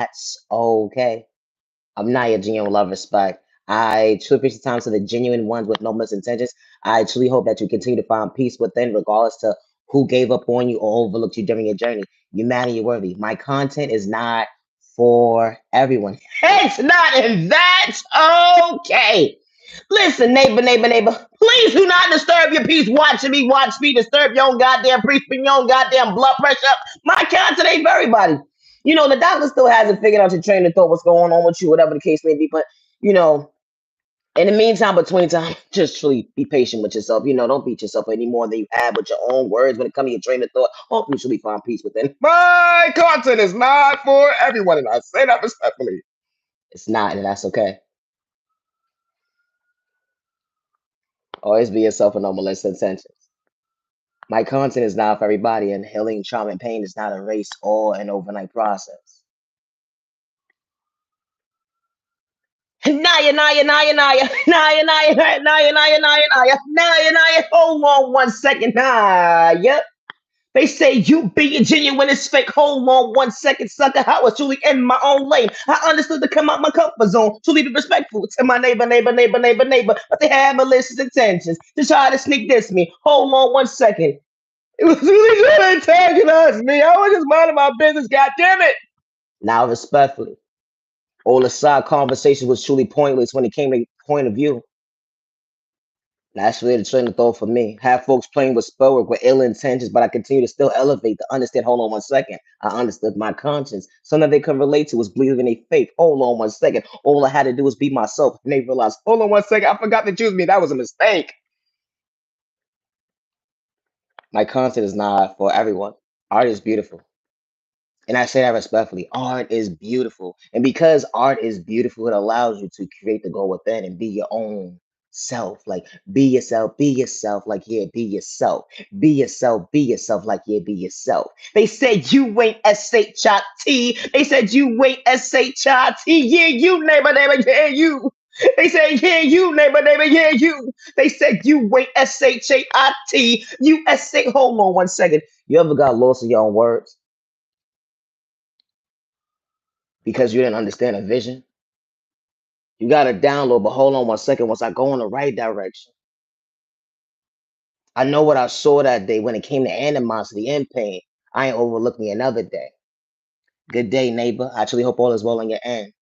That's okay. I'm not your genuine love respect. I truly appreciate the time to the genuine ones with no misintentions. I truly hope that you continue to find peace within, regardless to who gave up on you or overlooked you during your journey. You're mad and you're worthy. My content is not for everyone. It's not, and that's okay. Listen, neighbor, neighbor, neighbor, please do not disturb your peace watching me. Watch me disturb your own goddamn peace, your own goddamn blood pressure. My content ain't for everybody. The doctor still hasn't figured out your train of thought, what's going on with you, whatever the case may be. But, you know, in the meantime, between time, just truly be patient with yourself. Don't beat yourself any more than you have with your own words when it comes to your train of thought. Hope you truly find peace within. My content is not for everyone, and I say that respectfully. It's not, and that's okay. Always be yourself with no malicious intentions. My content is not for everybody, and healing trauma and pain is not a race or an overnight process. Naya, Naya, Naya, Naya, Naya, Naya, Naya, Naya, Naya, Naya, Naya, Naya. Hold on 1 second, Naya. They say you being genuine is fake. Hold on 1 second, sucker. I was truly in my own lane. I understood to come out my comfort zone, truly be respectful to my neighbor, neighbor, neighbor, neighbor, neighbor. But they had malicious intentions to try to sneak this me. Hold on 1 second. It was really trying to antagonize me. I was just minding my business. God damn it. Now, respectfully, all the side conversation was truly pointless when it came to point of view. That's really the train of thought for me. Have folks playing with spellwork with ill intentions, but I continue to still elevate to understand. Hold on 1 second. I understood my conscience. Something that they can relate to was believing in a faith. Hold on 1 second. All I had to do was be myself. And they realized, Hold on 1 second. I forgot to choose me. That was a mistake. my content is not for everyone. Art is beautiful. And I say that respectfully. Art is beautiful. And because art is beautiful, it allows you to create the goal within and be your own self. Like, be yourself, be yourself. Like, yeah, be yourself. Be yourself. Like, yeah, be yourself. They said you ain't S-H-I-T. They said you ain't S-H-I-T. Yeah, you, neighbor, neighbor, yeah, you. They said, yeah, you, neighbor, neighbor, yeah, you. They said you ain't S-H-A-I-T. You S-H. Hold on 1 second. You ever got lost in your own words? Because you didn't understand a vision. You got to download, but hold on 1 second. Once I go in the right direction, I know what I saw that day when it came to animosity and pain. I ain't overlooked me another day. Good day, neighbor. I actually hope all is well on your end.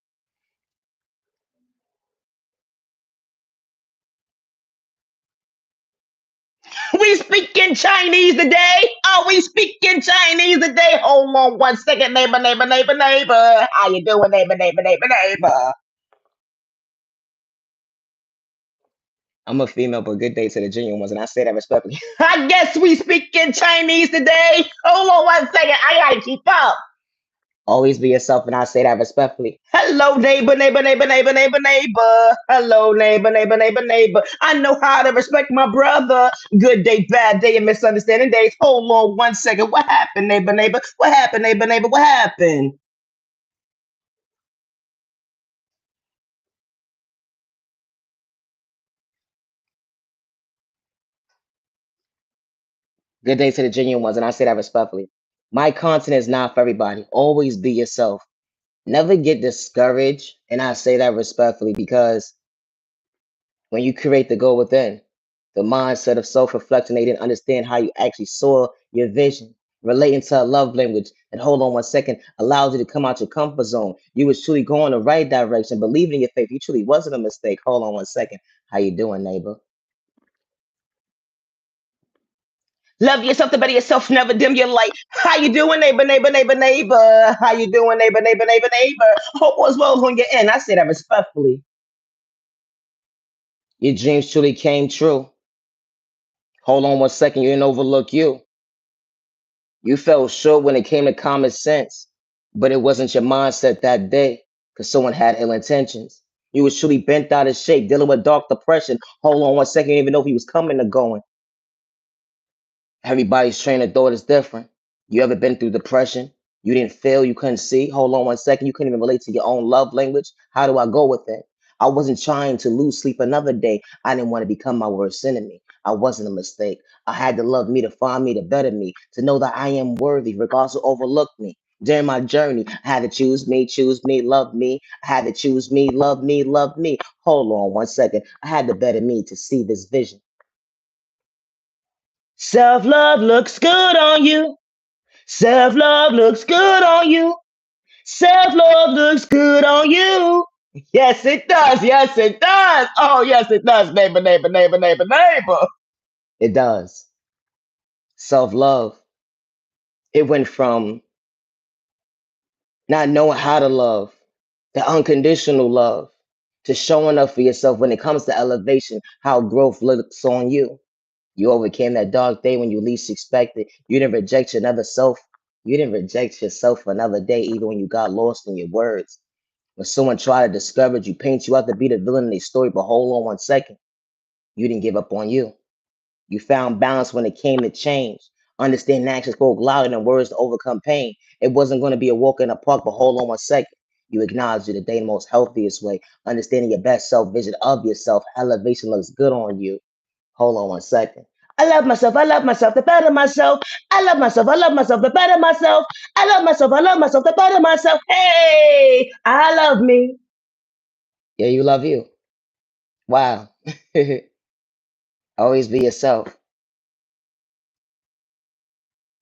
We speaking Chinese today? Are we speaking Chinese today? Hold on 1 second, neighbor, neighbor, neighbor, neighbor. How you doing, neighbor, neighbor, neighbor, neighbor? I'm a female, but good day to the genuine ones, and I say that respectfully. I guess we speak in Chinese today. Hold on 1 second. I gotta keep up. Always be yourself, and I say that respectfully. Hello, neighbor, neighbor, neighbor, neighbor, neighbor, neighbor. Hello, neighbor, neighbor, neighbor, neighbor. I know how to respect my brother. Good day, bad day, and misunderstanding days. Hold on 1 second. What happened, neighbor, neighbor? What happened, neighbor, neighbor? What happened? Good day to the genuine ones, and I say that respectfully. My content is not for everybody. Always be yourself. Never get discouraged, and I say that respectfully because when you create the goal within, the mindset of self-reflecting, they didn't understand how you actually saw your vision, relating to a love language. And hold on 1 second, allows you to come out your comfort zone. You was truly going the right direction, believing in your faith. You truly wasn't a mistake. Hold on 1 second. How you doing, neighbor? Love yourself to better yourself, never dim your light. How you doing, neighbor, neighbor, neighbor, neighbor? How you doing, neighbor, neighbor, neighbor, neighbor? Hope all is well on your end. I say that respectfully. Your dreams truly came true. Hold on 1 second, you didn't overlook you. You fell short when it came to common sense, but it wasn't your mindset that day because someone had ill intentions. You was truly bent out of shape, dealing with dark depression. Hold on 1 second, you didn't even know if he was coming or going. Everybody's train of thought is different. You ever been through depression? You didn't feel, you couldn't see. Hold on 1 second, you couldn't even relate to your own love language. How do I go with it? I wasn't trying to lose sleep another day. I didn't want to become my worst enemy. I wasn't a mistake. I had to love me to find me, to better me, to know that I am worthy, regardless of overlook me. During my journey, I had to choose me, love me. I had to choose me, love me, love me. Hold on one second. I had to better me to see this vision. Self love looks good on you. Self love looks good on you. Self love looks good on you. Yes, it does. Yes, it does. Oh, yes, it does. Neighbor, neighbor, neighbor, neighbor, neighbor. It does. Self love. It went from not knowing how to love, the unconditional love, to showing up for yourself when it comes to elevation, how growth looks on you. You overcame that dark day when you least expected. You didn't reject your another self. You didn't reject yourself for another day, even when you got lost in your words. When someone tried to discourage you, paint you out to be the villain in their story, but hold on one second. You didn't give up on you. You found balance when it came to change. Understanding actions spoke louder than words to overcome pain. It wasn't going to be a walk in the park, but hold on one second. You acknowledge you today the most healthiest way. Understanding your best self vision of yourself. Elevation looks good on you. Hold on one second. I love myself. I love myself. The better myself. I love myself. I love myself. The better myself. I love myself. I love myself. The better myself. Hey, I love me. Yeah, you love you. Wow. Always be yourself.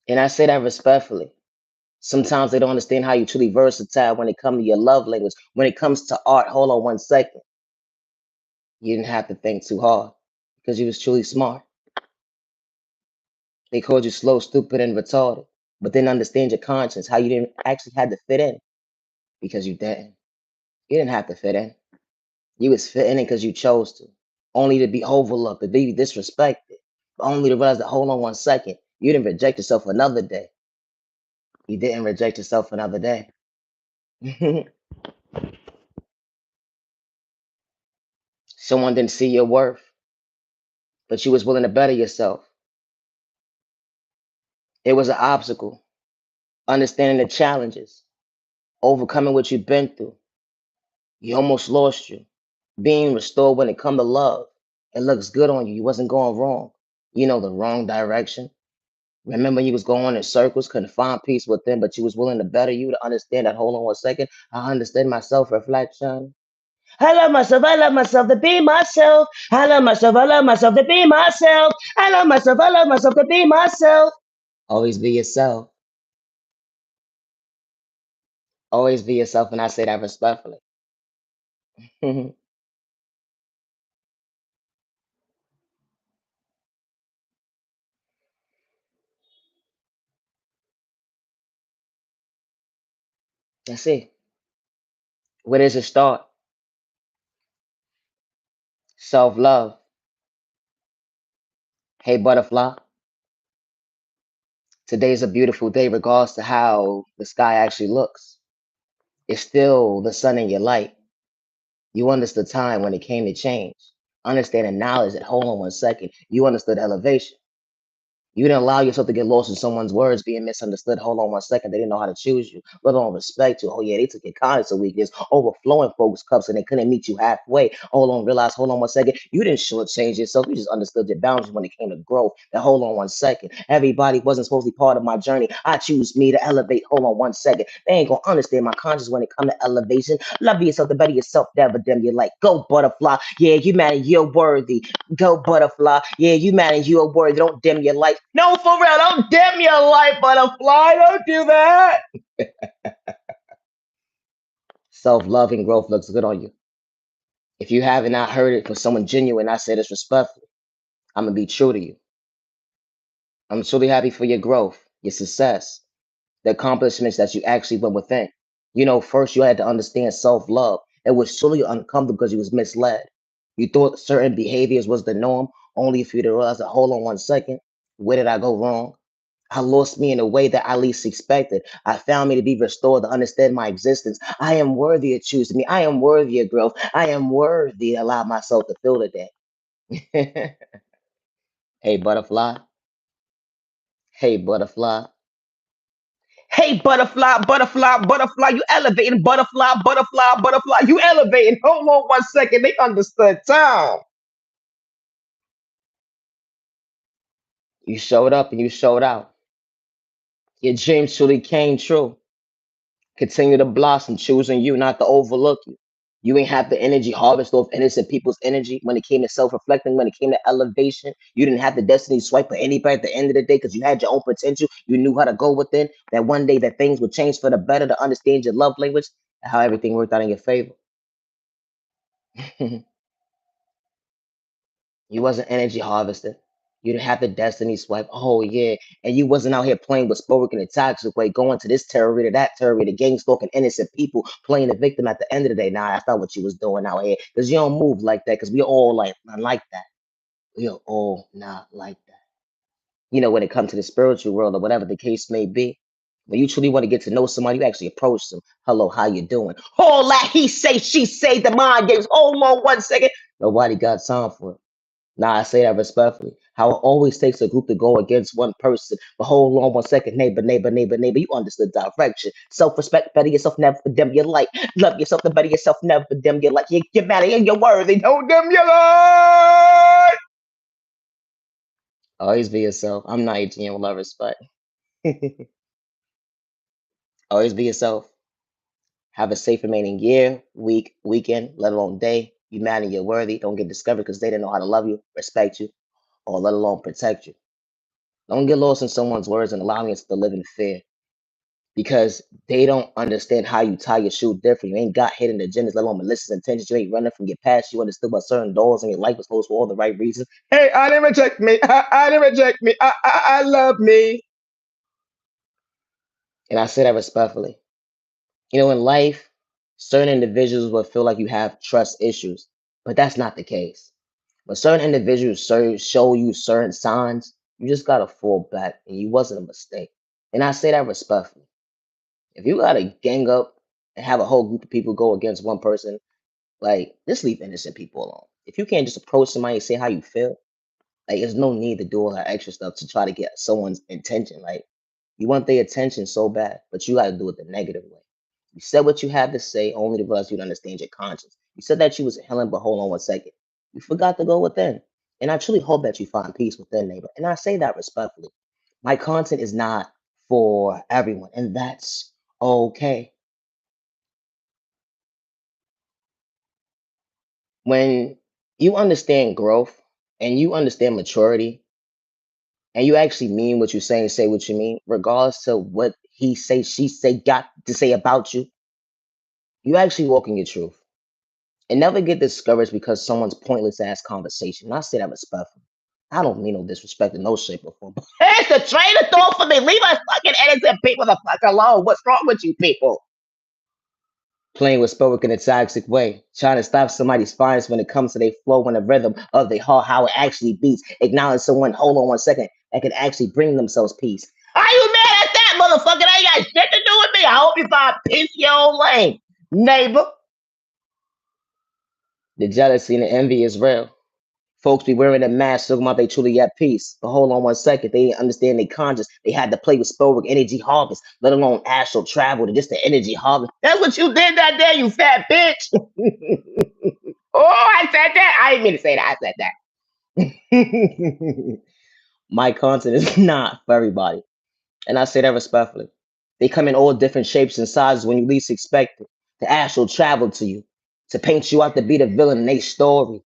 And I say that respectfully. Sometimes they don't understand how you truly versatile when it comes to your love language. When it comes to art, hold on one second. You didn't have to think too hard because you was truly smart. They called you slow, stupid, and retarded, but didn't understand your conscience, how you didn't actually had to fit in because you didn't. You didn't have to fit in. You was fitting in because you chose to, only to be overlooked, to be disrespected, only to realize that hold on one second, you didn't reject yourself for another day. You didn't reject yourself for another day. Someone didn't see your worth, but you was willing to better yourself. It was an obstacle, understanding the challenges, overcoming what you've been through. You almost lost you. Being restored when it come to love. It looks good on you. You wasn't going wrong. You know the wrong direction. Remember you was going in circles, couldn't find peace within, but you was willing to better you to understand that. Hold on one second. I understand my self-reflection. I love myself. I love myself to be myself. I love myself. I love myself to be myself. I love myself. I love myself to be myself. Always be yourself. Always be yourself, and I say that respectfully. That's it. Where does it start? Self love. Hey, butterfly. Today's a beautiful day, regardless to how the sky actually looks. It's still the sun in your light. You understood time when it came to change. Understanding knowledge that, hold on one second, you understood elevation. You didn't allow yourself to get lost in someone's words being misunderstood. Hold on one second. They didn't know how to choose you, let alone respect you. Oh, yeah, they took your kindness a weakness, overflowing folks' cups, and they couldn't meet you halfway. Hold on, realize, hold on one second. You didn't shortchange yourself. You just understood your boundaries when it came to growth. Now, hold on one second. Everybody wasn't supposed to be part of my journey. I choose me to elevate. Hold on one second. They ain't gonna understand my conscience when it come to elevation. Love yourself, the better yourself, never them. You're like, go butterfly. Yeah, you man, you're worthy. Go butterfly. Yeah, you man, and you are worthy. Don't dim your light. No, for real, don't dim your light, butterfly. Don't do that. Self-love and growth looks good on you. If you haven't not heard it from someone genuine, I say this respectfully. I'm gonna be true to you. I'm truly happy for your growth, your success, the accomplishments that you actually went within. First you had to understand self-love. It was truly uncomfortable because you was misled. You thought certain behaviors was the norm, only for you to realize that, hold on one second, where did I go wrong? I lost me in a way that I least expected. I found me to be restored to understand my existence. I am worthy of choosing me. I am worthy of growth. I am worthy to allow myself to feel today. Hey, butterfly. Hey, butterfly. Hey, butterfly, butterfly, butterfly. You elevating, butterfly, butterfly, butterfly. You elevating. Hold on one second. They understood time. You showed up and you showed out. Your dreams truly came true. Continue to blossom, choosing you, not to overlook you. You ain't have the energy harvest off innocent people's energy when it came to self-reflecting, when it came to elevation. You didn't have the destiny swipe for anybody at the end of the day because you had your own potential. You knew how to go within. That one day that things would change for the better to understand your love language and how everything worked out in your favor. You wasn't energy harvesting. You didn't have the destiny swipe. Oh yeah. And you wasn't out here playing with Spoke in a toxic way, going to this terror to that terror to gang stalking innocent people, playing the victim at the end of the day. Nah, that's not what you was doing out here. Because you don't move like that, because we all like not like that. We are all not like that. When it comes to the spiritual world or whatever the case may be. When you truly want to get to know somebody, you actually approach them. Hello, how you doing? All that he say, she say, the mind games. Hold on 1 second. Nobody got time for it. Nah, I say that respectfully. How it always takes a group to go against one person. But hold on 1 second, neighbor, neighbor, neighbor, neighbor. You understood direction. Self-respect, better yourself, never dim your light. Love yourself, to better yourself, never dim your light. You're better and you're worthy. Don't dim your light. Always be yourself. I'm not 18 with love respect. Always be yourself. Have a safe remaining year, week, weekend, let alone day. You matter, you're worthy. Don't get discovered because they didn't know how to love you, respect you, or let alone protect you. Don't get lost in someone's words and allow us to live in fear because they don't understand how you tie your shoe different. You ain't got hidden agendas, let alone malicious intentions. You ain't running from your past. You understood what certain doors in your life was closed for all the right reasons. Hey, I didn't reject me. I didn't reject me. I love me. And I say that respectfully. In life, certain individuals will feel like you have trust issues, but that's not the case. When certain individuals show you certain signs, you just gotta fall back, and you wasn't a mistake. And I say that respectfully. If you gotta gang up and have a whole group of people go against one person, like just leave innocent people alone. If you can't just approach somebody and say how you feel, like there's no need to do all that extra stuff to try to get someone's attention. Like you want their attention so bad, but you gotta do it the negative way. You said what you had to say only to realize you'd understand your conscience. You said that you was healing, but hold on 1 second. You forgot to go within. And I truly hope that you find peace within, neighbor. And I say that respectfully. My content is not for everyone, and that's okay. When you understand growth and you understand maturity and you actually mean what you say and say what you mean, regardless to what he say, she say, got to say about you, you actually walk in your truth. And never get discouraged because someone's pointless ass conversation. And I say that respectfully. I don't mean no disrespect in no shape or form. It's the train of thought for me. Leave us fucking innocent people the fuck alone. What's wrong with you people? Playing with spoke in a toxic way, trying to stop somebody's finest when it comes to their flow and the rhythm of their heart, how it actually beats. Acknowledge someone, hold on 1 second, that can actually bring themselves peace. Are you mad at that motherfucker? That ain't got shit to do with me. I hope you find peace in your own lane, neighbor. The jealousy and the envy is real. Folks be wearing a mask talking about they truly at peace. But hold on 1 second, they didn't understand they conscious. They had to play with Spoke energy harvest, let alone astral travel to just the energy harvest. That's what you did that day, you fat bitch. Oh, I said that. I didn't mean to say that. I said that. My content is not for everybody. And I say that respectfully. They come in all different shapes and sizes when you least expect it. The astral travel to you, to paint you out to be the villain in their story,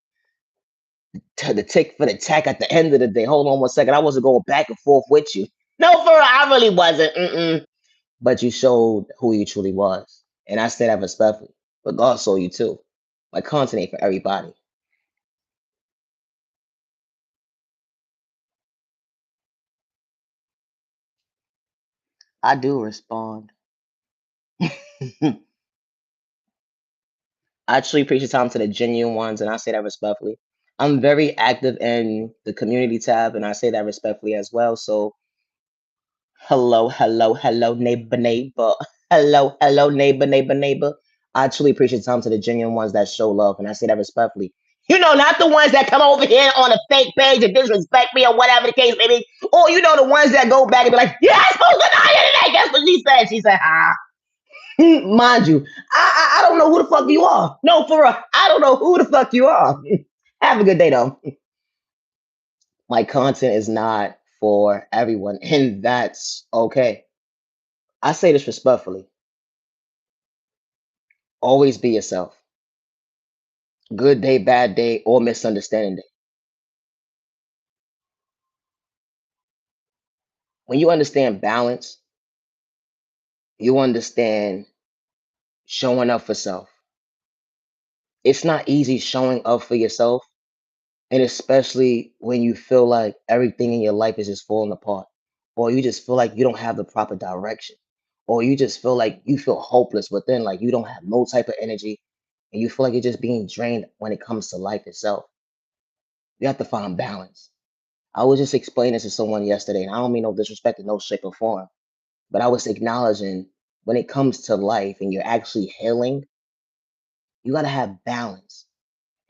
to the tick for the tack at the end of the day. Hold on 1 second. I wasn't going back and forth with you. No, for real, I really wasn't. Mm-mm. But you showed who you truly was. And I say that respectfully. But God saw you too. My content ain't for everybody. I do respond. I actually appreciate time to the genuine ones, and I say that respectfully. I'm very active in the community tab, and I say that respectfully as well. So, hello, hello, hello, neighbor, neighbor. Hello, hello, neighbor, neighbor, neighbor. I truly appreciate time to the genuine ones that show love, and I say that respectfully. Not the ones that come over here on a fake page and disrespect me or whatever the case may be. Or the ones that go back and be like, yeah, I supposed to die today. Guess what she said? She said, ah. Mind you, I don't know who the fuck you are. No, for real, I don't know who the fuck you are. Have a good day though. My content is not for everyone, and that's okay. I say this respectfully. Always be yourself. Good day, bad day, or misunderstanding day. When you understand balance, you understand showing up for self. It's not easy showing up for yourself, and especially when you feel like everything in your life is just falling apart, or you just feel like you don't have the proper direction, or you just feel like you feel hopeless within, like you don't have no type of energy, and you feel like you're just being drained when it comes to life itself. You have to find balance. I was just explaining this to someone yesterday, and I don't mean no disrespect in no shape or form, but I was acknowledging when it comes to life and you're actually healing, you got to have balance.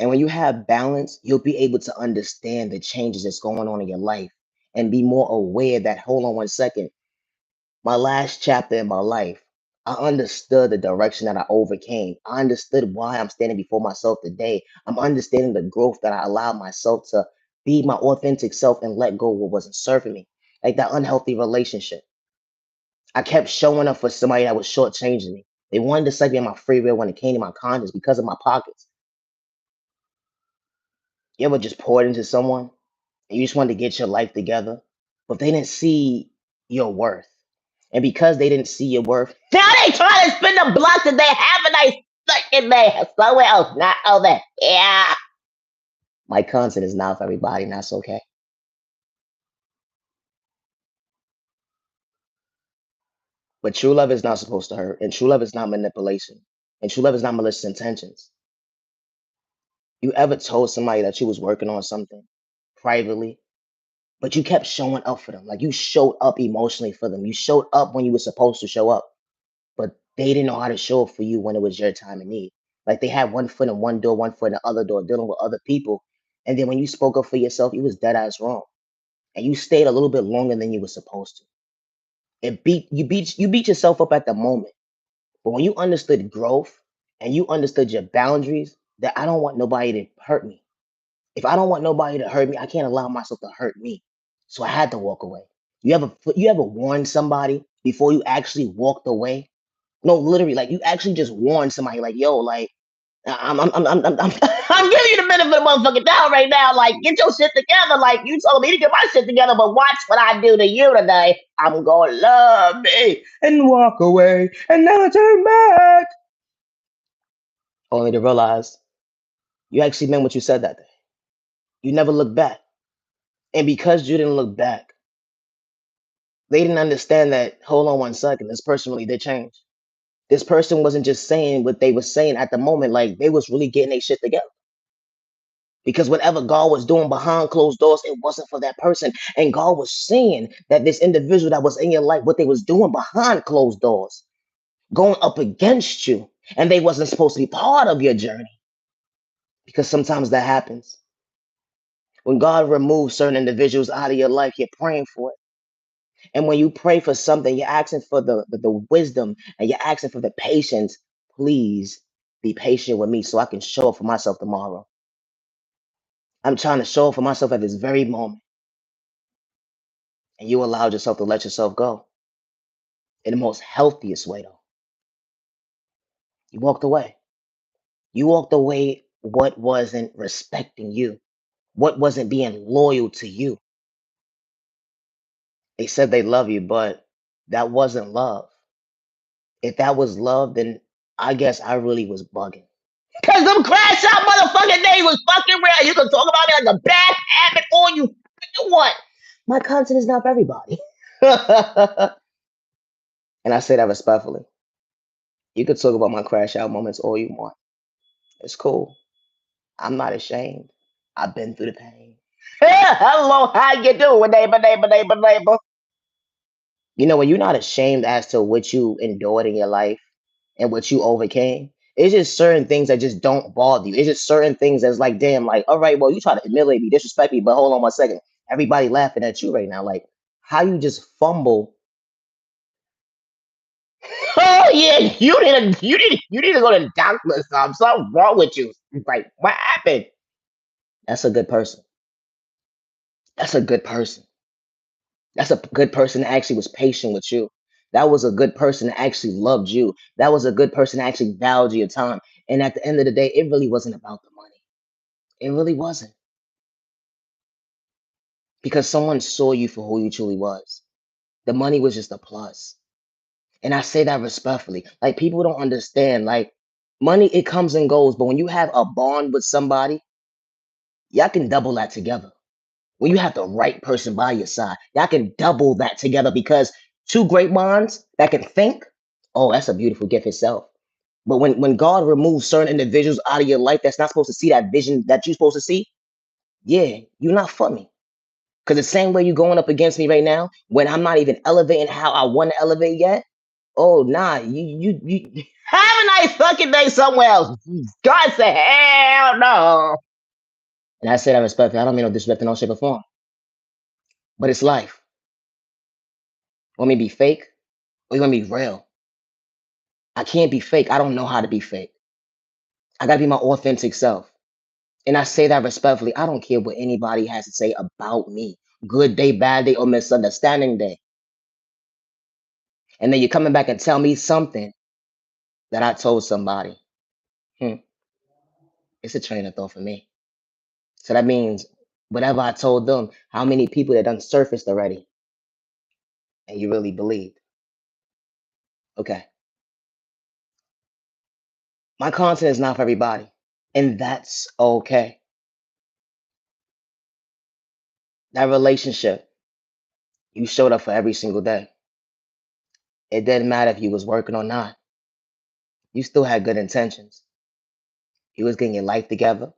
And when you have balance, you'll be able to understand the changes that's going on in your life and be more aware that, hold on one second, my last chapter in my life, I understood the direction that I overcame. I understood why I'm standing before myself today. I'm understanding the growth that I allowed myself to be my authentic self and let go of what wasn't serving me. Like that unhealthy relationship. I kept showing up for somebody that was shortchanging me. They wanted to suck me in my free will when it came to my conscience because of my pockets. You ever just poured into someone and you just wanted to get your life together, but they didn't see your worth. And because they didn't see your worth, now they trying to spin the block that they have a nice fucking there somewhere else, not over here. My content is not for everybody, and that's okay. But true love is not supposed to hurt, and true love is not manipulation, and true love is not malicious intentions. You ever told somebody that you was working on something privately, but you kept showing up for them? Like you showed up emotionally for them. You showed up when you were supposed to show up, but they didn't know how to show up for you when it was your time of need. Like they had one foot in one door, one foot in the other door, dealing with other people. And then when you spoke up for yourself, you was dead ass wrong. And you stayed a little bit longer than you were supposed to. You beat yourself up at the moment. But when you understood growth and you understood your boundaries, that I don't want nobody to hurt me. If I don't want nobody to hurt me, I can't allow myself to hurt me. So I had to walk away. You ever warned somebody before you actually walked away? No, literally, like you actually just warned somebody, like, yo, like I'm giving you the benefit of the motherfucking doubt right now. Like, get your shit together. Like, you told me to get my shit together, but watch what I do to you today. I'm gonna love me and walk away and never turn back. Only to realize you actually meant what you said that day. You never looked back. And because you didn't look back, they didn't understand that, hold on one second, this person really did change. This person wasn't just saying what they were saying at the moment, like they was really getting their shit together. Because whatever God was doing behind closed doors, it wasn't for that person. And God was seeing that this individual that was in your life, what they was doing behind closed doors, going up against you, and they wasn't supposed to be part of your journey. Because sometimes that happens. When God removes certain individuals out of your life, you're praying for it. And when you pray for something, you're asking for the wisdom and you're asking for the patience. Please be patient with me so I can show up for myself tomorrow. I'm trying to show up for myself at this very moment. And you allowed yourself to let yourself go in the most healthiest way, though. You walked away. You walked away what wasn't respecting you, what wasn't being loyal to you. They said they love you, but that wasn't love. If that was love, then I guess I really was bugging. Cause them crash out motherfucking days was fucking real. You can talk about me like a bad habit all you want. My content is not for everybody. And I say that respectfully. You could talk about my crash out moments all you want. It's cool. I'm not ashamed. I've been through the pain. Hello, how you doing, neighbor? You know, when you're not ashamed as to what you endured in your life and what you overcame, it's just certain things that just don't bother you. It's just certain things that's like, damn, like, all right, well, you try to humiliate me, disrespect me, but hold on one second. Everybody laughing at you right now. Like, how you just fumble. Oh yeah, you need to go to the doctor or something. Something wrong with you. Like, what happened? That's a good person. That's a good person. That's a good person that actually was patient with you. That was a good person that actually loved you. That was a good person that actually valued your time. And at the end of the day, it really wasn't about the money. It really wasn't, because someone saw you for who you truly was. The money was just a plus. And I say that respectfully. Like, people don't understand. Like, money, it comes and goes, but when you have a bond with somebody, y'all can double that together. When you have the right person by your side, y'all can double that together, because two great minds that can think, oh, that's a beautiful gift itself. But when God removes certain individuals out of your life that's not supposed to see that vision that you're supposed to see, yeah, you're not for me. Because the same way you're going up against me right now, when I'm not even elevating how I want to elevate yet, oh nah, you have a nice fucking day somewhere else. God said, hell no. And I say that respectfully. I don't mean no disrespect in no shape or form. But it's life. Want me to be fake? Or you want me to be real? I can't be fake. I don't know how to be fake. I gotta be my authentic self. And I say that respectfully. I don't care what anybody has to say about me. Good day, bad day, or misunderstanding day. And then you're coming back and tell me something that I told somebody. Hmm, it's a train of thought for me. So that means whatever I told them, how many people that done surfaced already, and you really believed. Okay. My content is not for everybody. And that's okay. That relationship, you showed up for every single day. It didn't matter if you was working or not. You still had good intentions. You was getting your life together,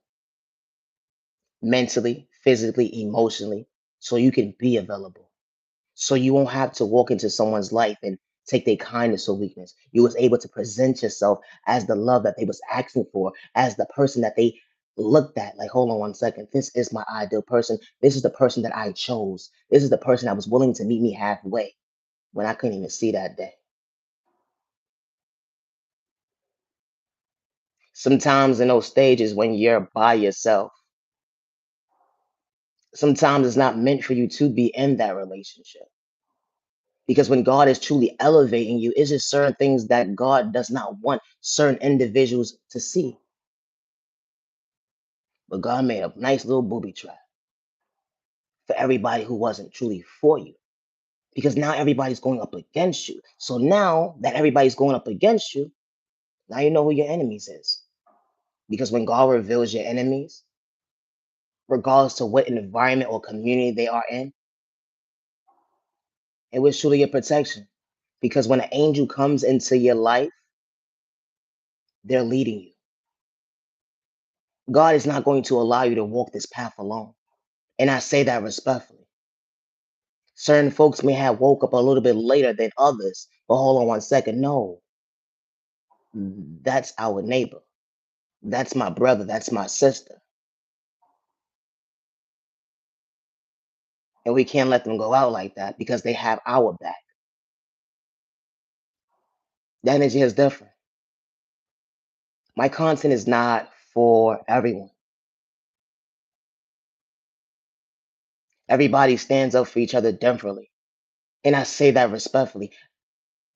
mentally, physically, emotionally, so you can be available. So you won't have to walk into someone's life and take their kindness or weakness. You was able to present yourself as the love that they was asking for, as the person that they looked at. Like, hold on one second. This is my ideal person. This is the person that I chose. This is the person that was willing to meet me halfway when I couldn't even see that day. Sometimes in those stages when you're by yourself, sometimes it's not meant for you to be in that relationship. Because when God is truly elevating you, it's just certain things that God does not want certain individuals to see. But God made a nice little booby trap for everybody who wasn't truly for you. Because now everybody's going up against you. So now that everybody's going up against you, now you know who your enemies is. Because when God reveals your enemies, regardless to what environment or community they are in, it was truly a protection. Because when an angel comes into your life, they're leading you. God is not going to allow you to walk this path alone. And I say that respectfully. Certain folks may have woke up a little bit later than others, but hold on one second. No, that's our neighbor. That's my brother. That's my sister. And we can't let them go out like that because they have our back. That energy is different. My content is not for everyone. Everybody stands up for each other differently. And I say that respectfully,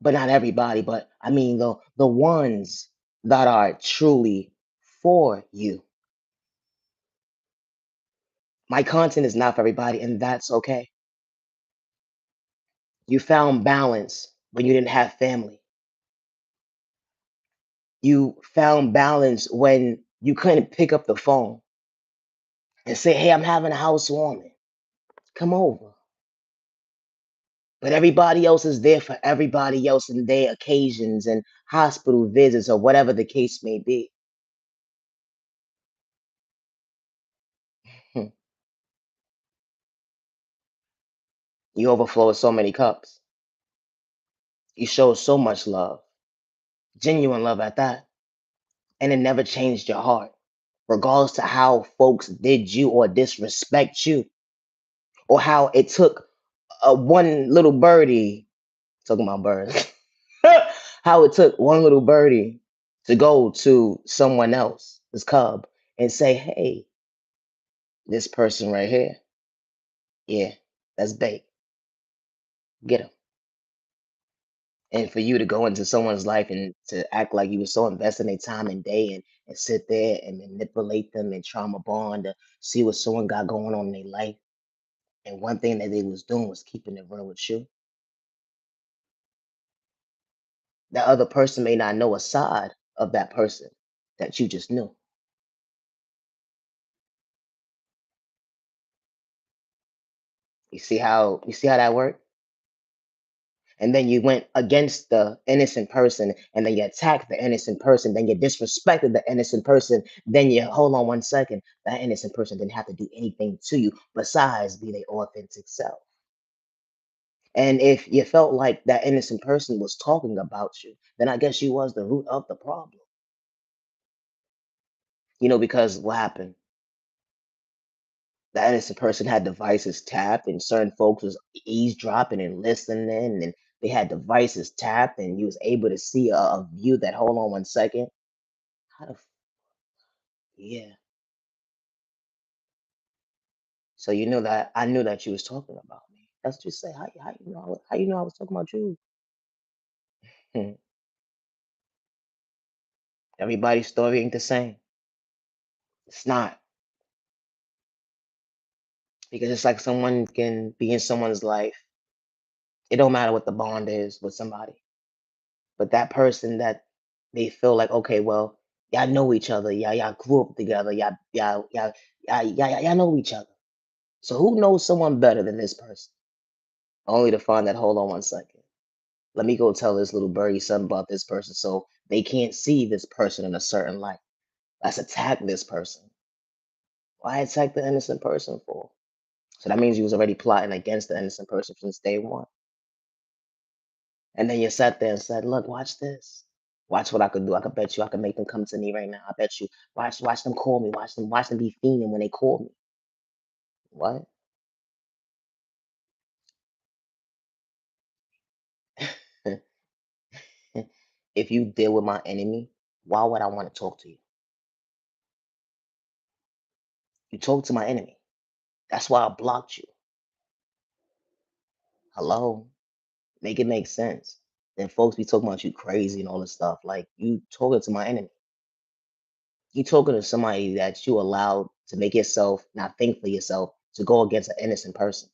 but not everybody, but I mean the ones that are truly for you. My content is not for everybody, and that's okay. You found balance when you didn't have family. You found balance when you couldn't pick up the phone and say, hey, I'm having a housewarming. Come over. But everybody else is there for everybody else in their occasions and hospital visits or whatever the case may be. Hmm. You overflow with so many cups. You show so much love, genuine love at that. And it never changed your heart, regardless to how folks did you or disrespect you, or how it took one little birdie, talking about birds, how it took one little birdie to go to someone else, this cub, and say, hey, this person right here, yeah, that's bait. Get him. And for you to go into someone's life and to act like you were so invested in their time and day and sit there and manipulate them and trauma bond to see what someone got going on in their life. And one thing that they was doing was keeping it real with you. That other person may not know a side of that person that you just knew. You see how that worked? And then you went against the innocent person, and then you attacked the innocent person, then you disrespected the innocent person, then you hold on 1 second. That innocent person didn't have to do anything to you besides be their authentic self. And if you felt like that innocent person was talking about you, then I guess you was the root of the problem. Because what happened? The innocent person had devices tapped, and certain folks was eavesdropping and listening, and they had devices tapped, and you was able to see a view that, hold on 1 second. How the Yeah. So you know that I knew that you was talking about me. That's just say how you know I was talking about you. Hmm. Everybody's story ain't the same. It's not, because it's like someone can be in someone's life. It don't matter what the bond is with somebody, but that person that they feel like, okay, well, y'all know each other, y'all grew up together, y'all know each other. So who knows someone better than this person? Only to find that, hold on 1 second. Let me go tell this little birdie something about this person so they can't see this person in a certain light. Let's attack this person. Why attack the innocent person for? So that means you was already plotting against the innocent person since day one. And then you sat there and said, look, watch this. Watch what I could do. I could bet you I could make them come to me right now. I bet you. Watch them call me. Watch them be fiending when they call me. What? If you deal with my enemy, why would I want to talk to you? You talk to my enemy. That's why I blocked you. Hello? Make it make sense. Then folks be talking about you crazy and all this stuff. Like, you talking to my enemy. You talking to somebody that you allowed to make yourself not think for yourself to go against an innocent person.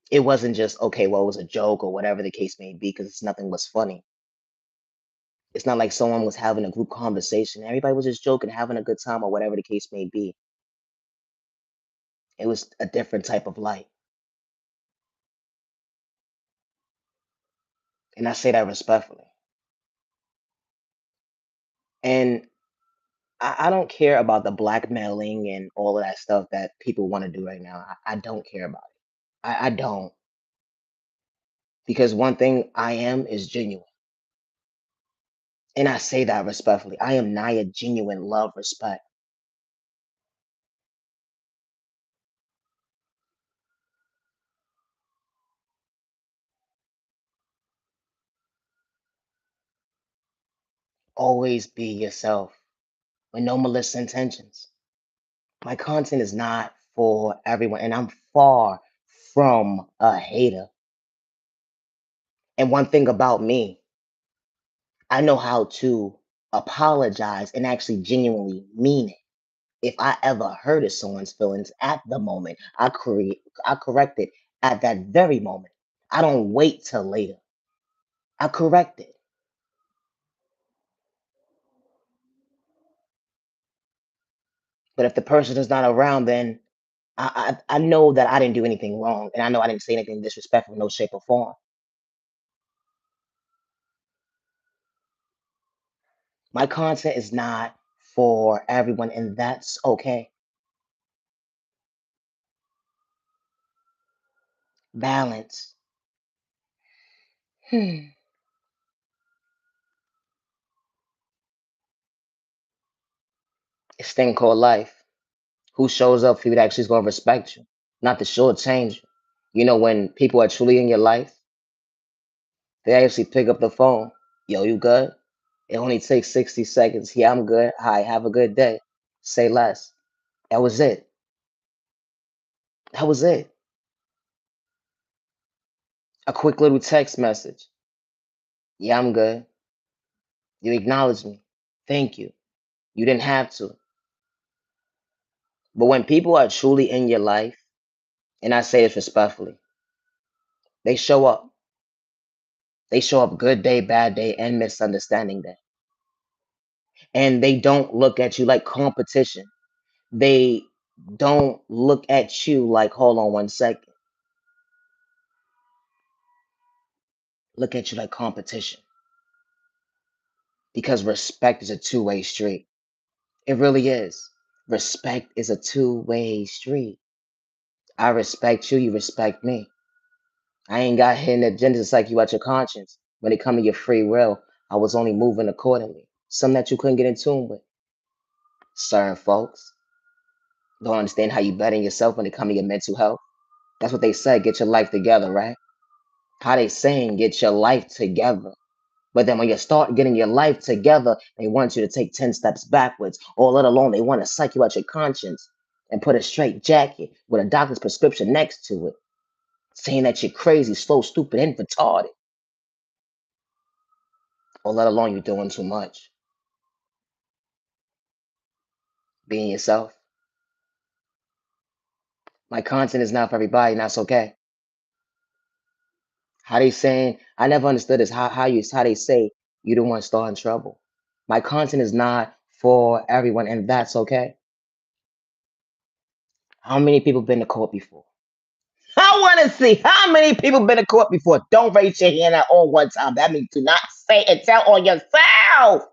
It wasn't just, okay, well, it was a joke or whatever the case may be, because nothing was funny. It's not like someone was having a group conversation. Everybody was just joking, having a good time, or whatever the case may be. It was a different type of light. And I say that respectfully. And I don't care about the blackmailing and all of that stuff that people want to do right now. I don't care about it. I don't. Because one thing I am is genuine. And I say that respectfully. I am Naya genuine love, respect. Always be yourself with no malicious intentions. My content is not for everyone, and I'm far from a hater. And one thing about me, I know how to apologize and actually genuinely mean it. If I ever hurted someone's feelings at the moment, I correct it at that very moment. I don't wait till later. I correct it. But if the person is not around, then I know that I didn't do anything wrong, and I know I didn't say anything disrespectful in no shape or form. My content is not for everyone, and that's okay. Balance. Hmm. It's a thing called life. Who shows up for you that actually is going to respect you, not to shortchange you. When people are truly in your life, they actually pick up the phone. Yo, you good? It only takes 60 seconds. Yeah, I'm good. Hi, have a good day. Say less. That was it. That was it. A quick little text message. Yeah, I'm good. You acknowledge me. Thank you. You didn't have to. But when people are truly in your life, and I say this respectfully, they show up. They show up good day, bad day, and misunderstanding day. And they don't look at you like competition. They don't look at you like, hold on 1 second. Look at you like competition. Because respect is a two-way street. It really is. Respect is a two-way street. I respect you, you respect me. I ain't got hidden agendas to psych you out your conscience. When it come to your free will, I was only moving accordingly. Something that you couldn't get in tune with. Certain folks don't understand how you better yourself when it come to your mental health. That's what they say, get your life together, right? How they saying get your life together. But then when you start getting your life together, they want you to take 10 steps backwards, or let alone they want to psych you out your conscience and put a straight jacket with a doctor's prescription next to it, saying that you're crazy, slow, stupid, and retarded, or let alone you're doing too much. Being yourself. My content is not for everybody, and that's okay. How they saying, I never understood this, how they say you don't want to start in trouble. My content is not for everyone, and that's okay. How many people been to court before? I want to see how many people been to court before. Don't raise your hand at all one time. That means do not say and tell on yourself.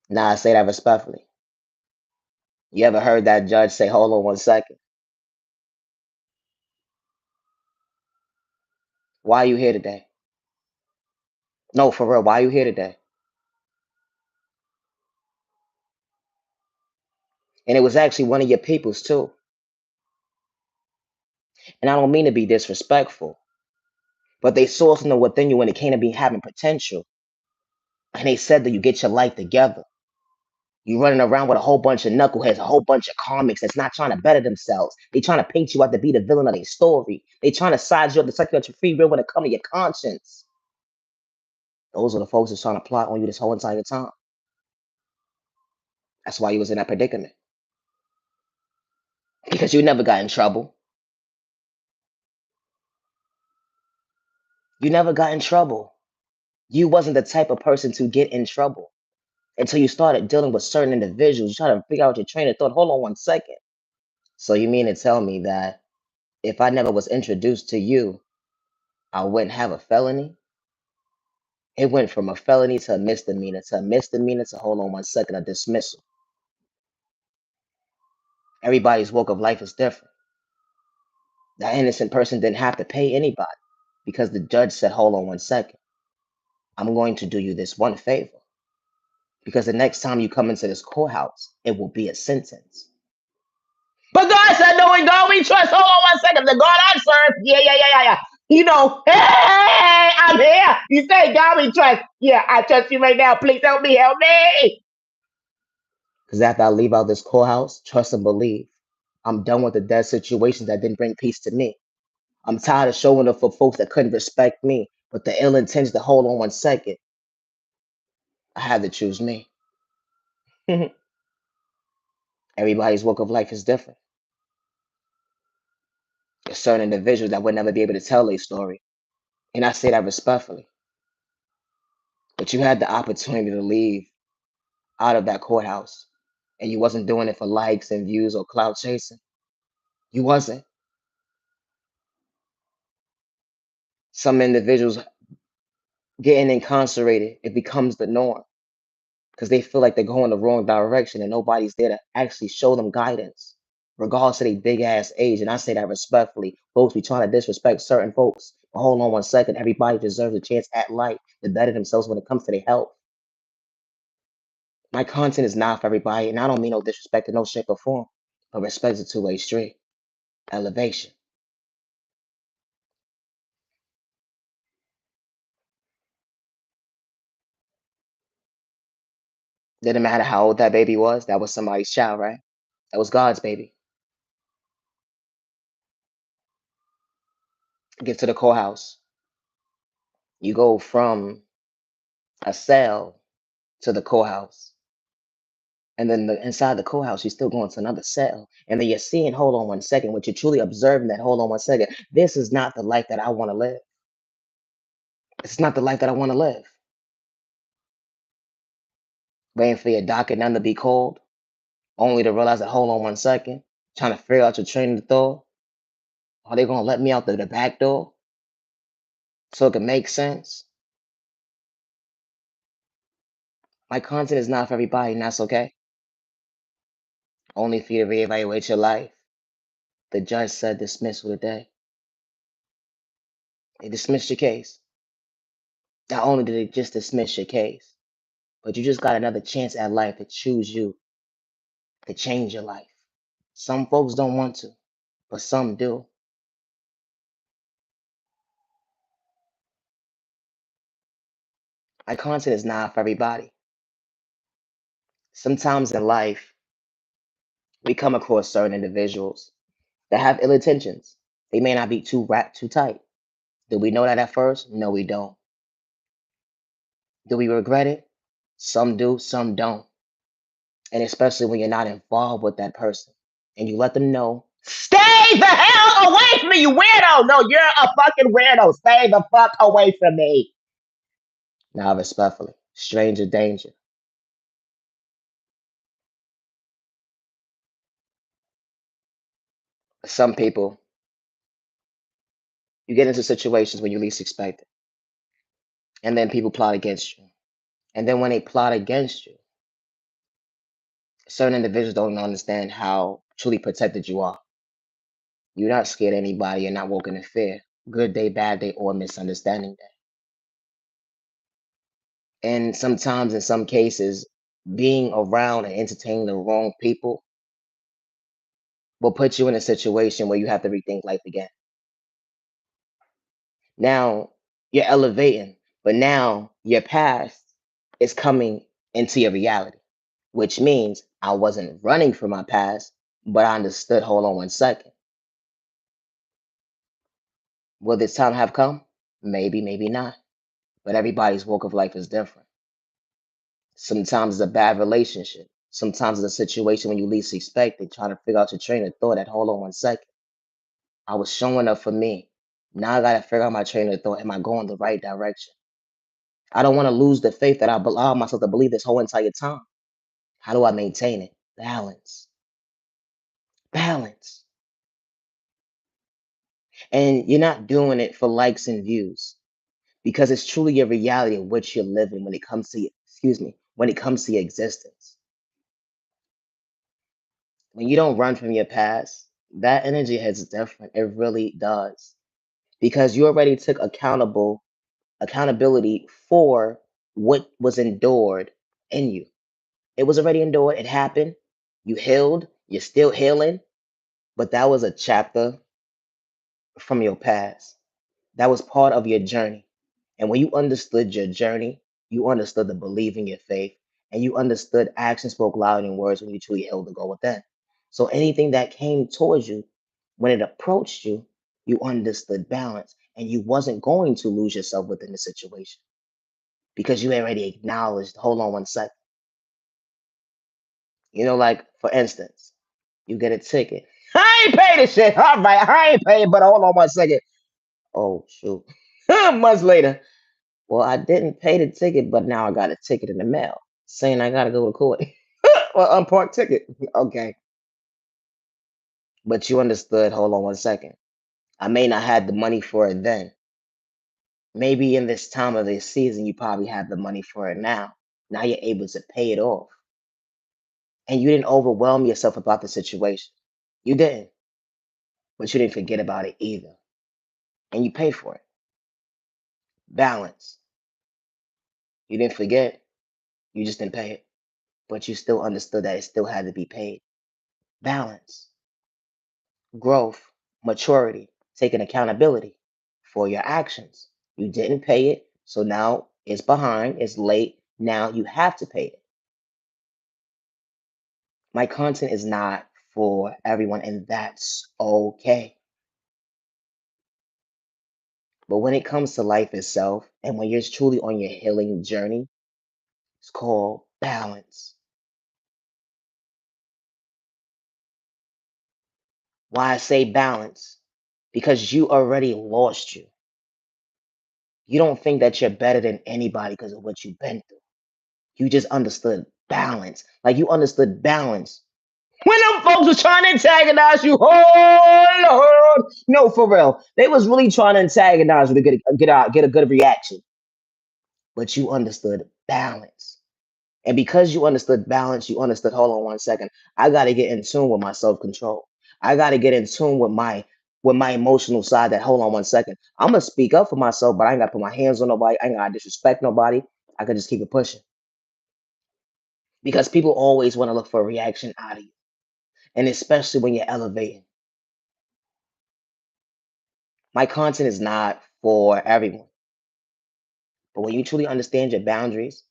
Nah, I say that respectfully. You ever heard that judge say, hold on 1 second? Why are you here today? No, for real, why are you here today? And it was actually one of your peoples too. And I don't mean to be disrespectful, but they saw something within you when it came to be having potential. And they said that you get your life together. You running around with a whole bunch of knuckleheads, a whole bunch of comics that's not trying to better themselves. They trying to paint you out to be the villain of their story. They trying to size you up to suck you out your free will when it comes to your conscience. Those are the folks that's trying to plot on you this whole entire time. That's why you was in that predicament. Because you never got in trouble. You never got in trouble. You wasn't the type of person to get in trouble until you started dealing with certain individuals. You try to figure out your train of thought. Hold on 1 second. So you mean to tell me that if I never was introduced to you, I wouldn't have a felony? It went from a felony to a misdemeanor to, hold on 1 second, a dismissal. Everybody's walk of life is different. That innocent person didn't have to pay anybody because the judge said, hold on 1 second. I'm going to do you this one favor because the next time you come into this courthouse, it will be a sentence. But God said, no, in God we trust. Hold on 1 second. The God I serve, yeah. You know, hey, I'm here. You say God we trust. Yeah, I trust you right now. Please help me, help me. Because after I leave out this courthouse, trust and believe, I'm done with the dead situations that didn't bring peace to me. I'm tired of showing up for folks that couldn't respect me, but the ill intention to hold on 1 second. I had to choose me. Everybody's walk of life is different. There's certain individuals that would never be able to tell their story. And I say that respectfully. But you had the opportunity to leave out of that courthouse. And you wasn't doing it for likes and views or clout chasing. You wasn't. Some individuals getting incarcerated, it becomes the norm because they feel like they're going the wrong direction and nobody's there to actually show them guidance, regardless of their big ass age. And I say that respectfully. Folks be trying to disrespect certain folks. But hold on 1 second. Everybody deserves a chance at life to better themselves when it comes to their health. My content is not for everybody, and I don't mean no disrespect in no shape or form, but respect is a two-way street. Elevation. Didn't matter how old that baby was, that was somebody's child, right? That was God's baby. Get to the courthouse. You go from a cell to the courthouse. And then inside the courthouse, you're still going to another cell. And then you're seeing, hold on 1 second, what you're truly observing that, hold on 1 second, this is not the life that I want to live. It's not the life that I want to live. Waiting for your docket number to be called, only to realize that, hold on 1 second, trying to figure out your train of thought. Are they going to let me out the back door so it can make sense? My content is not for everybody, and that's okay. Only for you to reevaluate your life. The judge said dismissal today. They dismissed your case. Not only did they just dismiss your case, but you just got another chance at life to choose you, to change your life. Some folks don't want to, but some do. My content is not for everybody. Sometimes in life, we come across certain individuals that have ill intentions. They may not be too wrapped too tight. Do we know that at first? No, we don't. Do we regret it? Some do, some don't. And especially when you're not involved with that person and you let them know, stay the hell away from me, you weirdo. No, you're a fucking weirdo. Stay the fuck away from me. Now, respectfully, stranger danger. Some people, you get into situations when you least expect it, and then people plot against you. And then when they plot against you, certain individuals don't understand how truly protected you are. You're not scared of anybody. You're not walking in fear. Good day, bad day, or misunderstanding day. And sometimes, in some cases, being around and entertaining the wrong people will put you in a situation where you have to rethink life again. Now you're elevating, but now your past is coming into your reality, which means I wasn't running from my past, but I understood, hold on 1 second. Will this time have come? Maybe, maybe not. But everybody's walk of life is different. Sometimes it's a bad relationship. Sometimes it's a situation when you least expect it, trying to figure out your train of thought at hold on 1 second. I was showing up for me. Now I gotta figure out my train of thought. Am I going the right direction? I don't want to lose the faith that I allowed myself to believe this whole entire time. How do I maintain it? Balance. Balance. And you're not doing it for likes and views because it's truly your reality of what you're living when it comes to, excuse me, when it comes to your existence. When you don't run from your past, that energy hits different. It really does. Because you already took accountability for what was endured in you. It was already endured. It happened. You healed. You're still healing. But that was a chapter from your past. That was part of your journey. And when you understood your journey, you understood the belief in your faith, and you understood action spoke louder than words when you truly held the goal within. So anything that came towards you, when it approached you, you understood balance, and you wasn't going to lose yourself within the situation because you already acknowledged. Hold on 1 second. Like for instance, you get a ticket. I ain't paid this shit. All right, I ain't paid, but hold on 1 second. Oh shoot. Months later. Well, I didn't pay the ticket, but now I got a ticket in the mail saying I gotta go to court. Well, unparked ticket. Okay. But you understood, hold on 1 second. I may not have the money for it then. Maybe in this time of this season, you probably have the money for it now. Now you're able to pay it off. And you didn't overwhelm yourself about the situation. You didn't, but you didn't forget about it either. And you paid for it. Balance. You didn't forget, you just didn't pay it. But you still understood that it still had to be paid. Balance. Growth, maturity, taking accountability for your actions. You didn't pay it, so now it's behind, it's late. Now you have to pay it. My content is not for everyone, and that's okay. But when it comes to life itself, and when you're truly on your healing journey, it's called balance. Why I say balance? Because you already lost you. You don't think that you're better than anybody because of what you've been through. You just understood balance. Like you understood balance. When them folks was trying to antagonize you, oh Lord, no, for real, they was really trying to antagonize you to get a good reaction. But you understood balance, and because you understood balance, you understood. Hold on one second. I got to get in tune with my self control. I got to get in tune with my emotional side. That hold on one second. I'm gonna speak up for myself, but I ain't got to put my hands on nobody. I ain't got to disrespect nobody. I could just keep it pushing because people always want to look for a reaction out of you, and especially when you're elevating. My content is not for everyone, but when you truly understand your boundaries,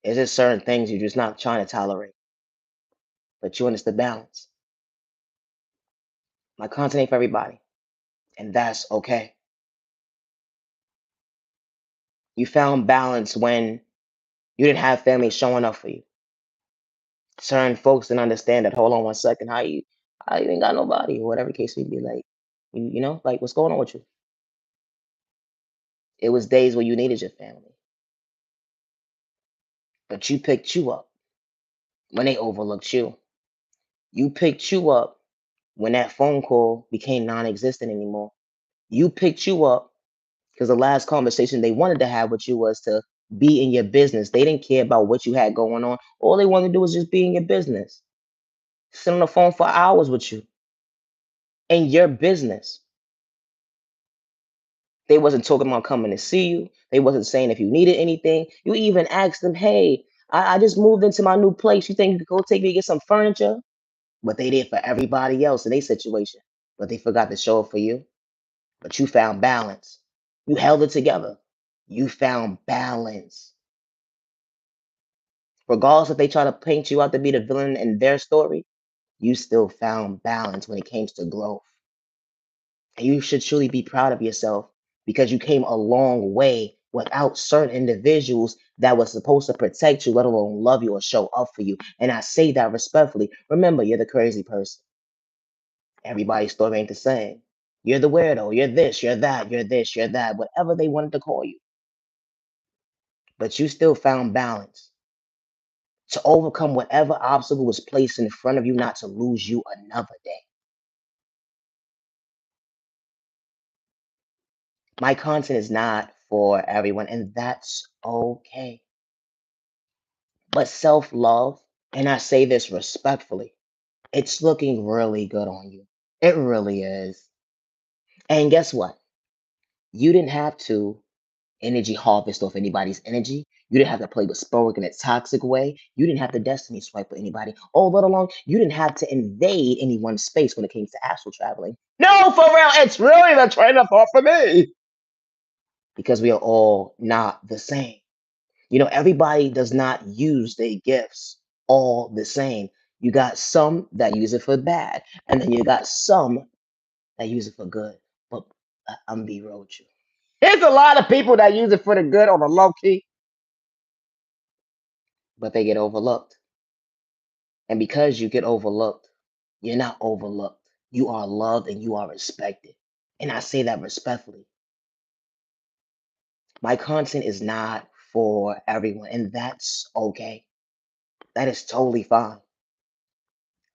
there's just certain things you're just not trying to tolerate, but you understand balance. My content ain't for everybody, and that's okay. You found balance when you didn't have family showing up for you. Certain folks didn't understand that. Hold on one second. How you ain't got nobody or whatever the case may be. Like you know, like what's going on with you? It was days where you needed your family, but you picked you up when they overlooked you. You picked you up when that phone call became non-existent anymore. You picked you up because the last conversation they wanted to have with you was to be in your business. They didn't care about what you had going on. All they wanted to do was just be in your business. Sit on the phone for hours with you in your business. They wasn't talking about coming to see you. They wasn't saying if you needed anything. You even asked them, hey, I just moved into my new place. You think you could go take me to get some furniture? But they did for everybody else in their situation. But they forgot to show it for you. But you found balance. You held it together. You found balance. Regardless if they try to paint you out to be the villain in their story, you still found balance when it came to growth. And you should truly be proud of yourself because you came a long way without certain individuals that were supposed to protect you, let alone love you or show up for you. And I say that respectfully. Remember, you're the crazy person. Everybody's story ain't the same. You're the weirdo. You're this, you're that, you're this, you're that, whatever they wanted to call you. But you still found balance to overcome whatever obstacle was placed in front of you, not to lose you another day. My content is not for everyone, and that's okay. But self love, and I say this respectfully, it's looking really good on you. It really is. And guess what? You didn't have to energy harvest off anybody's energy. You didn't have to play with Spoiler in a toxic way. You didn't have to destiny swipe with anybody. Oh, let alone you didn't have to invade anyone's space when it came to astral traveling. No, for real, it's really the train of thought for me. Because we are all not the same. You know, everybody does not use their gifts all the same. You got some that use it for bad, and then you got some that use it for good. But I'm be real with you. There's a lot of people that use it for the good on the low key. But they get overlooked. And because you get overlooked, you're not overlooked. You are loved and you are respected. And I say that respectfully. My content is not for everyone, and that's okay. That is totally fine.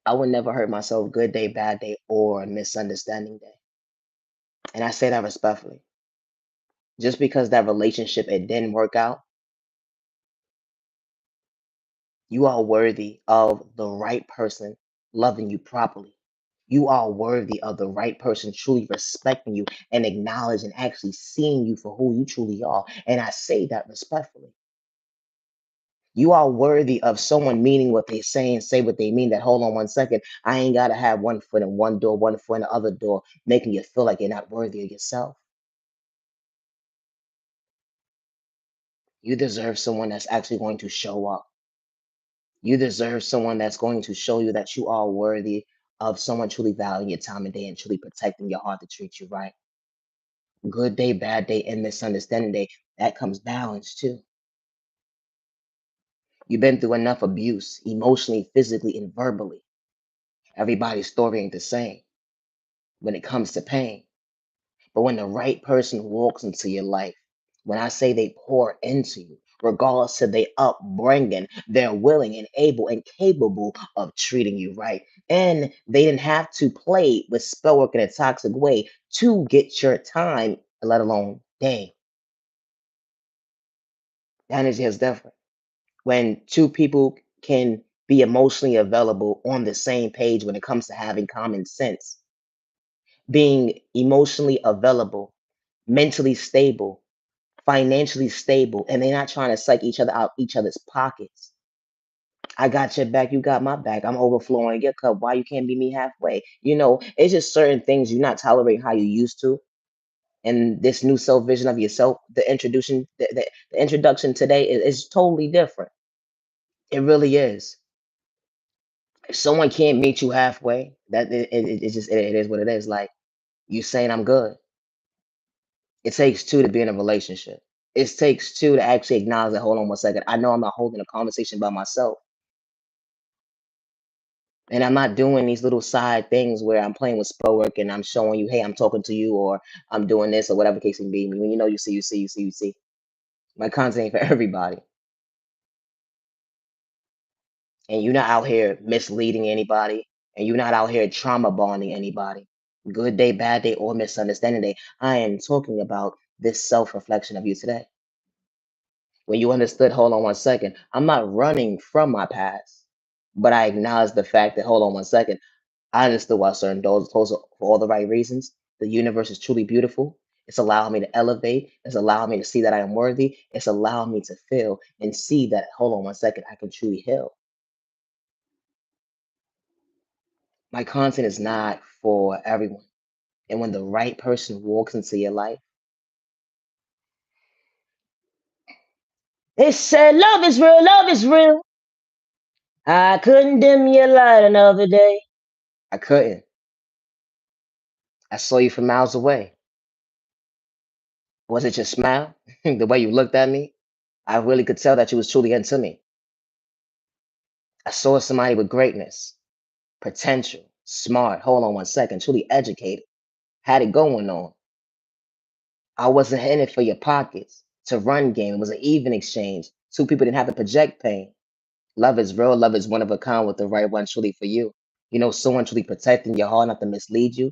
I would never hurt myself good day, bad day, or misunderstanding day. And I say that respectfully. Just because that relationship it didn't work out, you are worthy of the right person loving you properly. You are worthy of the right person truly respecting you and acknowledging and actually seeing you for who you truly are. And I say that respectfully. You are worthy of someone meaning what they say and say what they mean. That hold on one second. I ain't gotta have one foot in one door, one foot in the other door, making you feel like you're not worthy of yourself. You deserve someone that's actually going to show up. You deserve someone that's going to show you that you are worthy of someone truly valuing your time and day and truly protecting your heart to treat you right. Good day, bad day, and misunderstanding day. That comes balance too. You've been through enough abuse, emotionally, physically, and verbally. Everybody's story ain't the same when it comes to pain. But when the right person walks into your life, when I say they pour into you, regardless of their upbringing, they're willing and able and capable of treating you right. And they didn't have to play with spell work in a toxic way to get your time, let alone day. The energy is different. When two people can be emotionally available on the same page when it comes to having common sense, being emotionally available, mentally stable, financially stable, and they're not trying to psych each other out each other's pockets. I got your back, you got my back. I'm overflowing your cup. Why you can't be me halfway? It's just certain things you're not tolerating how you used to. And this new self vision of yourself, the introduction today is totally different. It really is. If someone can't meet you halfway, that it just it is what it is. Like you saying I'm good. It takes two to be in a relationship. It takes two to actually acknowledge that. Hold on 1 second. I know I'm not holding a conversation by myself, and I'm not doing these little side things where I'm playing with spell work and I'm showing you, hey, I'm talking to you, or I'm doing this, or whatever the case may be. When you know, you see. My content ain't for everybody, and you're not out here misleading anybody, and you're not out here trauma bonding anybody. Good day, bad day, or misunderstanding day. I am talking about this self reflection of you today. When you understood, hold on 1 second, I'm not running from my past, but I acknowledge the fact that, hold on 1 second, I understood why certain those are for all the right reasons. The universe is truly beautiful. It's allowing me to elevate. It's allowing me to see that I am worthy. It's allowing me to feel and see that, hold on 1 second, I can truly heal. My content is not for everyone. And when the right person walks into your life, they said, love is real, love is real. I couldn't dim your light another day. I couldn't. I saw you from miles away. Was it your smile? The way you looked at me? I really could tell that you was truly into me. I saw somebody with greatness, potential, smart, hold on 1 second, truly educated, had it going on. I wasn't in it for your pockets. To run game, it was an even exchange. Two people didn't have to project pain. Love is real, love is one of a kind with the right one truly for you. Someone truly protecting your heart not to mislead you.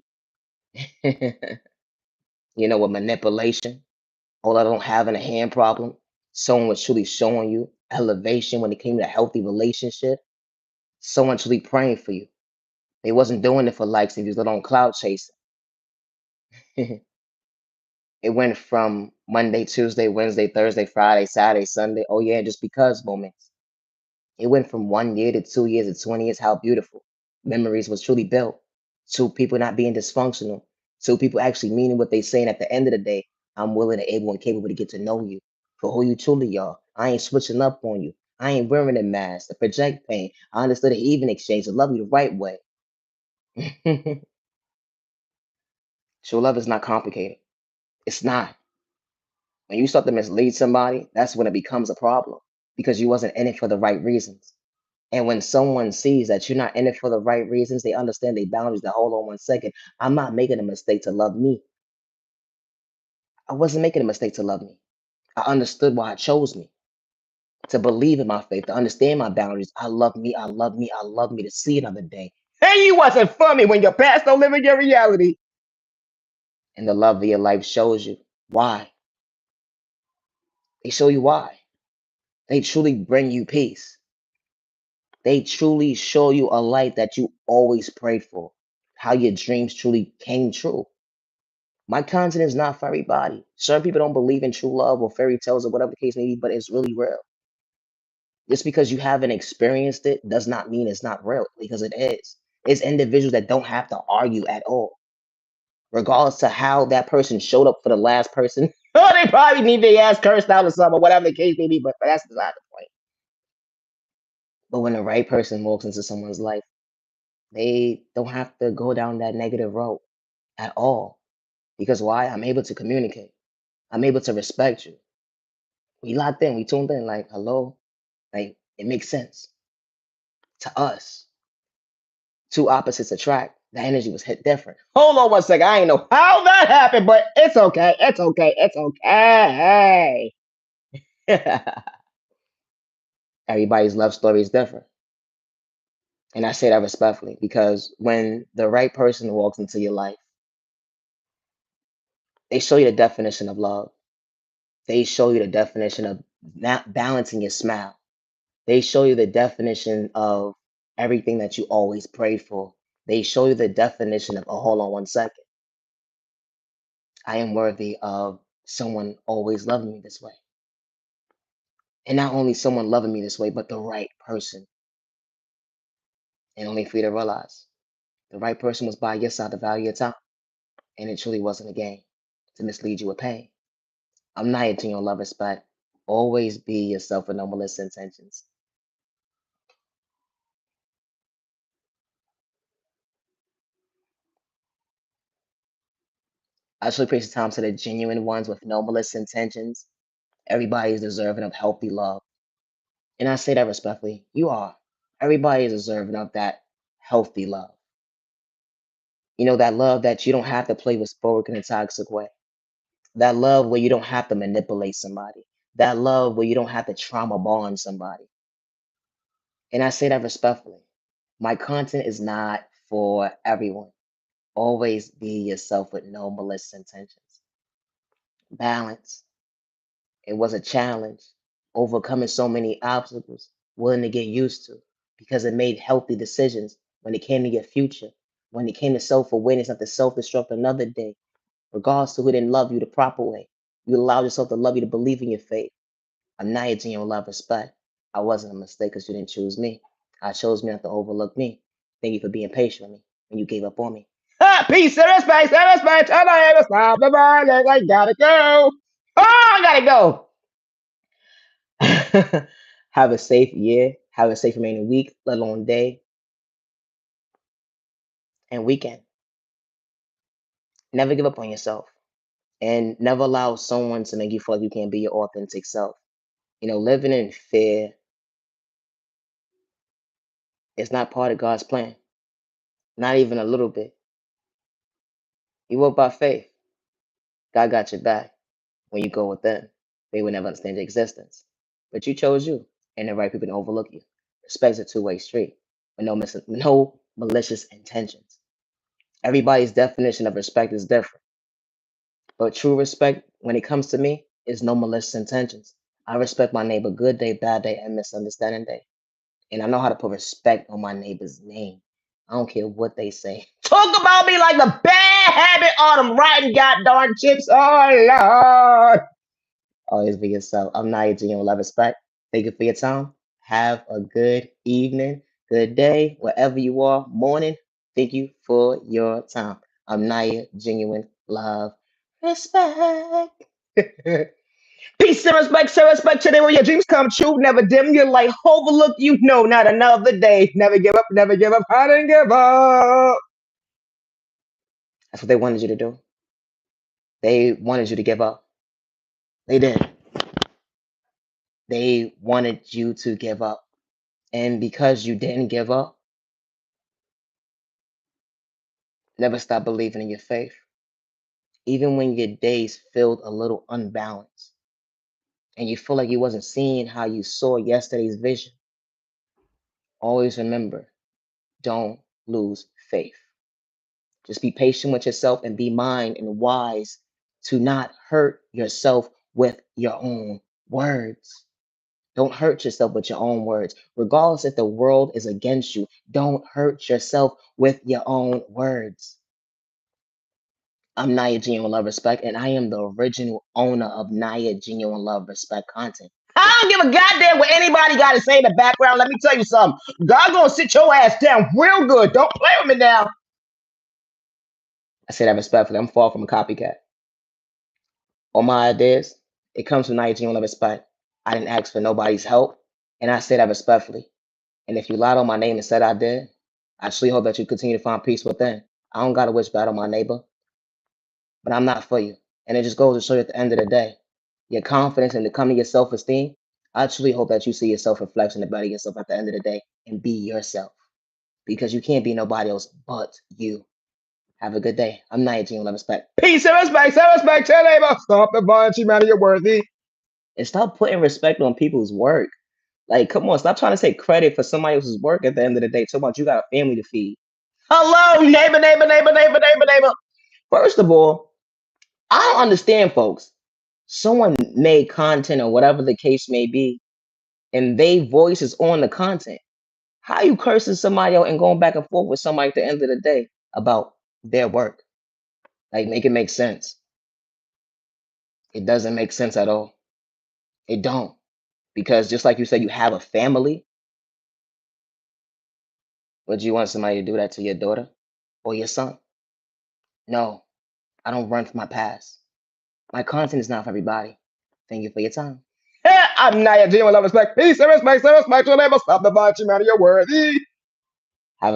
With manipulation, although I don't having a hand problem. Someone was truly showing you elevation when it came to a healthy relationship. Someone truly praying for you. They wasn't doing it for likes and views. They don't cloud chasing. It went from Monday, Tuesday, Wednesday, Thursday, Friday, Saturday, Sunday. Oh yeah, just because moments. It went from 1 year to 2 years to 20 years. How beautiful. Memories was truly built. Two people not being dysfunctional. Two people actually meaning what they saying at the end of the day. I'm willing and able and capable to get to know you for who you truly are. I ain't switching up on you. I ain't wearing a mask to project pain. I understood the even exchange to love you the right way. True love is not complicated. It's not. When you start to mislead somebody, that's when it becomes a problem because you wasn't in it for the right reasons. And when someone sees that you're not in it for the right reasons, they understand their boundaries. That hold on 1 second, I'm not making a mistake to love me. I wasn't making a mistake to love me. I understood why it chose me to believe in my faith, to understand my boundaries. I love me. I love me. I love me to see another day. And you wasn't for me when your past don't live in your reality. And the love of your life shows you why. They show you why. They truly bring you peace. They truly show you a light that you always prayed for, how your dreams truly came true. My content is not for everybody. Certain people don't believe in true love or fairy tales or whatever the case may be, but it's really real. Just because you haven't experienced it does not mean it's not real, because it is. It's individuals that don't have to argue at all, regardless to how that person showed up for the last person. Oh, they probably need their ass cursed out or something, or whatever the case may be, but that's beside the point. But when the right person walks into someone's life, they don't have to go down that negative road at all. Because why? I'm able to communicate. I'm able to respect you. We locked in, we tuned in, like, hello, like it makes sense to us. Two opposites attract. The energy was hit different. Hold on one second. I ain't know how that happened, but it's okay. It's okay. It's okay. Everybody's love story is different. And I say that respectfully because when the right person walks into your life, they show you the definition of love. They show you the definition of not balancing your smile. They show you the definition of everything that you always prayed for. They show you the definition of, oh, hold on one second. I am worthy of someone always loving me this way. And not only someone loving me this way, but the right person. And only for you to realize the right person was by your side to value your time. And it truly wasn't a game to mislead you with pain. I'm not hitting your love respect. Always be yourself with no malicious intentions. I should appreciate time to the genuine ones with no malicious intentions. Everybody is deserving of healthy love. And I say that respectfully. You are. Everybody is deserving of that healthy love. You know, that love that you don't have to play with spoken in a toxic way. That love where you don't have to manipulate somebody. That love where you don't have to trauma bond somebody. And I say that respectfully. My content is not for everyone. Always be yourself with no malicious intentions. Balance. It was a challenge, overcoming so many obstacles, willing to get used to, because it made healthy decisions when it came to your future, when it came to self awareness, not to self destruct another day, regardless to who didn't love you the proper way. You allowed yourself to love you to believe in your faith. I'm not hitting your love respect. I wasn't a mistake because you didn't choose me. I chose me not to overlook me. Thank you for being patient with me when you gave up on me. Peace and respect, and respect. And I ever stop the violence. I gotta go. Oh, I gotta go. Have a safe year. Have a safe remaining week, let alone day and weekend. Never give up on yourself and never allow someone to make you feel like you can't be your authentic self. You know, living in fear is not part of God's plan, not even a little bit. You walk by faith. God got your back. When you go with them, they will never understand your existence. But you chose you, and the right people to overlook you. Respect's a two-way street with no malicious intentions. Everybody's definition of respect is different. But true respect, when it comes to me, is no malicious intentions. I respect my neighbor good day, bad day, and misunderstanding day. And I know how to put respect on my neighbor's name. I don't care what they say. Talk about me like the bad habit on them rotten goddamn chips. Oh, Lord. Always be yourself. I'm Naya Genuine Love Respect. Thank you for your time. Have a good evening, good day, wherever you are, morning. Thank you for your time. I'm Naya Genuine Love Respect. Peace and respect today where your dreams come true. Never dim your light, overlook you. No, not another day. Never give up, never give up. I didn't give up. That's what they wanted you to do. They wanted you to give up. They did. They wanted you to give up. And because you didn't give up, never stop believing in your faith. Even when your days felt a little unbalanced and you feel like you wasn't seeing how you saw yesterday's vision, always remember, don't lose faith. Just be patient with yourself and be mind and wise to not hurt yourself with your own words. Don't hurt yourself with your own words. Regardless if the world is against you, don't hurt yourself with your own words. I'm Naya Genuine Love Respect, and I am the original owner of Naya Genuine Love Respect content. I don't give a goddamn what anybody got to say in the background. Let me tell you something. God gonna sit your ass down real good. Don't play with me now. I say that respectfully. I'm far from a copycat. All my ideas, it comes from Naya Genuine Love Respect. I didn't ask for nobody's help, and I say that respectfully. And if you lied on my name and said I did, I truly hope that you continue to find peace within. I don't gotta wish bad on my neighbor. but I'm not for you. And it just goes to show you at the end of the day, your confidence and becoming your self esteem. I truly hope that you see your self reflection and better yourself at the end of the day and be yourself because you can't be nobody else but you. Have a good day. I'm Nigel. Love respect. Peace and respect, to your neighbor. Stop the violence, humanity, you're worthy. And stop putting respect on people's work. Like, come on, stop trying to take credit for somebody else's work at the end of the day. Talk about you got a family to feed. Hello, neighbor, neighbor, neighbor, neighbor, neighbor, neighbor. First of all, I don't understand, folks. Someone made content or whatever the case may be, and they voice is on the content. How you cursing somebody out and going back and forth with somebody at the end of the day about their work? Like, make it make sense. It doesn't make sense at all. It don't. Because just like you said, you have a family. Would you want somebody to do that to your daughter or your son? No, I don't run from my past. My content is not for everybody. Thank you for your time. I'm Naya G, with love, respect, peace and respect, to your neighbor. Stop the violence, humanity, you're worthy.